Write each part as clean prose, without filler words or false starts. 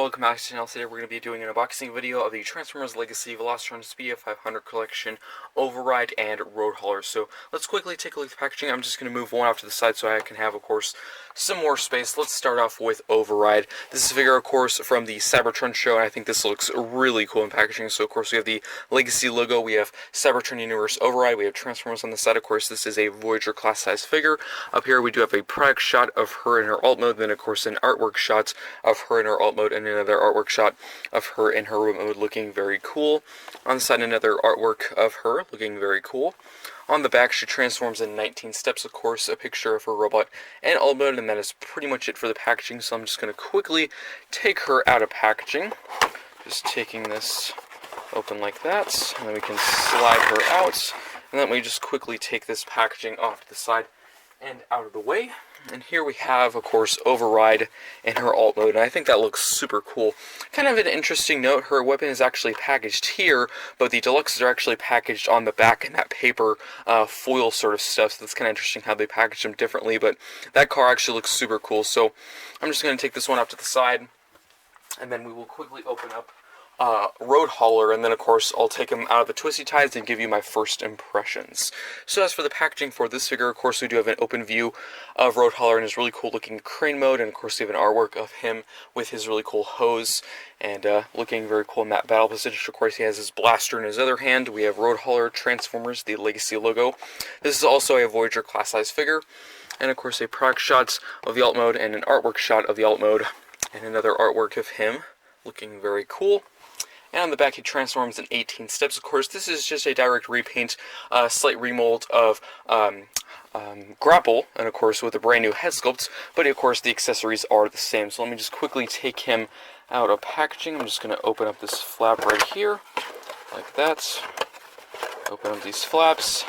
welcome back to the channel. Today we're going to be doing an unboxing video of the Transformers Legacy Velocitron Speedia 500 Collection Override and Road Hauler. So let's quickly take a look at the packaging. I'm just going to move one off to the side so I can have, of course, some more space. Let's start off with Override. This is a figure, of course, from the Cybertron show, and I think this looks really cool in packaging. So, of course, we have the Legacy logo, we have Cybertron Universe Override, we have Transformers on the side. Of course, this is a Voyager class size figure. Up here we do have a product shot of her in her alt mode, then, of course, an artwork shot of her in her alt mode, and another artwork shot of her in her remote mode looking very cool. On the side, another artwork of her looking very cool. On the back, she transforms in 19 steps, of course, a picture of her robot and alt mode, and that is pretty much it for the packaging. So I'm just going to quickly take her out of packaging. Just taking this open like that, and then we can slide her out. And then we just quickly take this packaging off to the side and out of the way. And here we have, of course, Override in her alt mode, and I think that looks super cool. Kind of an interesting note, her weapon is actually packaged here, but the deluxes are actually packaged on the back in that paper foil sort of stuff, so that's kind of interesting how they package them differently, but that car actually looks super cool. So I'm just going to take this one up to the side, and then we will quickly open up Road Hauler, and then of course I'll take him out of the twisty ties and give you my first impressions. So as for the packaging for this figure, of course we do have an open view of Road Hauler in his really cool looking crane mode, and of course we have an artwork of him with his really cool hose and looking very cool in that battle position. Of course he has his blaster in his other hand. We have Road Hauler, Transformers, the Legacy logo. This is also a Voyager class size figure, and of course a product shot of the alt mode and an artwork shot of the alt mode, and another artwork of him looking very cool. And on the back, he transforms in 18 steps. Of course, this is just a direct repaint, slight remold of Grapple, and of course with a brand new head sculpt, but of course the accessories are the same. So let me just quickly take him out of packaging. I'm just going to open up this flap right here, like that. Open up these flaps,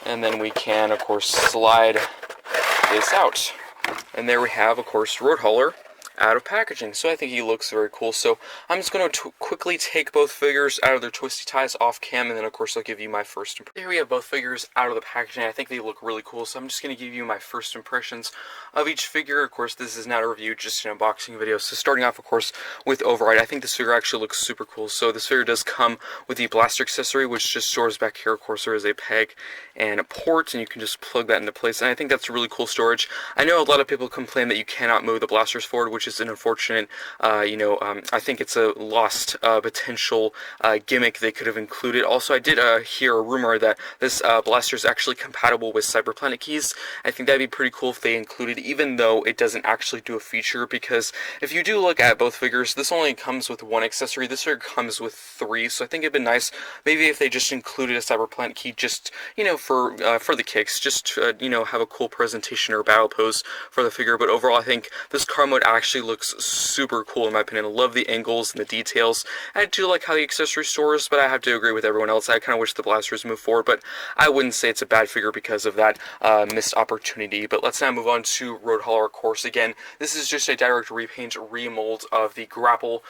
and then we can, of course, slide this out. And there we have, of course, Road Hauler out of packaging. So I think he looks very cool. So I'm just going to quickly take both figures out of their twisty ties off cam, and then of course I'll give you my first impression. Here we have both figures out of the packaging. I think they look really cool, so I'm just going to give you my first impressions of each figure. Of course, this is not a review, just an unboxing video. So starting off, of course, with Override, I think this figure actually looks super cool. So this figure does come with the blaster accessory, which just stores back here. Of course, there is a peg and a port, and you can just plug that into place, and I think that's really cool storage. I know a lot of people complain that you cannot move the blasters forward, which is an unfortunate, I think it's a lost potential gimmick they could have included. Also, I did hear a rumor that this blaster is actually compatible with Cyberplanet keys. I think that'd be pretty cool if they included, even though it doesn't actually do a feature, because if you do look at both figures, this only comes with one accessory. This figure comes with 3, so I think it'd be nice maybe if they just included a Cyberplanet key, just, for the kicks, just to, have a cool presentation or battle pose for the figure. But overall, I think this car mode actually looks super cool in my opinion. I love the angles and the details. I do like how the accessory stores, but I have to agree with everyone else. I kind of wish the blasters moved forward, but I wouldn't say it's a bad figure because of that missed opportunity. But let's now move on to Road Hauler. Of course, again, this is just a direct repaint, remold of the Grapple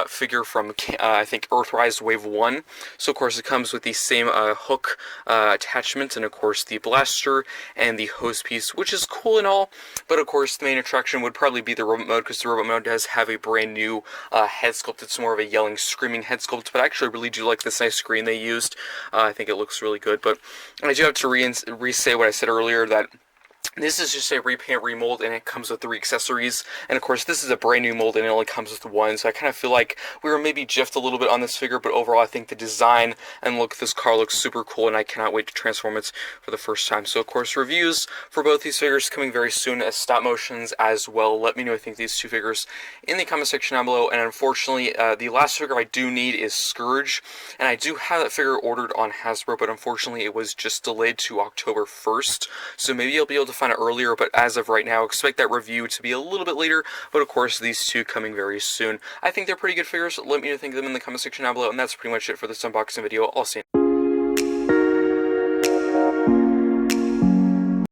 figure from, I think, Earthrise Wave 1. So, of course, it comes with the same hook attachment, and, of course, the blaster and the hose piece, which is cool and all, but, of course, the main attraction would probably be the robot mode, because the robot mode does have a brand new head sculpt. It's more of a yelling, screaming head sculpt, but I actually really do like this nice screen they used. I think it looks really good, but I do have to re-say what I said earlier, that this is just a repaint, remold, and it comes with 3 accessories. And of course, this is a brand new mold, and it only comes with 1. So I kind of feel like we were maybe jiffed a little bit on this figure, but overall, I think the design and look of this car looks super cool, and I cannot wait to transform it for the first time. So of course, reviews for both these figures coming very soon as stop motions as well. Let me know what you think of these 2 figures in the comment section down below. And unfortunately, the last figure I do need is Scourge, and I do have that figure ordered on Hasbro, but unfortunately, it was just delayed to October 1st. So maybe you'll be able to find it earlier, but as of right now, expect that review to be a little bit later. But of course, these 2 coming very soon. I think they're pretty good figures. Let me know what you think of them in the comment section down below, and that's pretty much it for this unboxing video. I'll see you.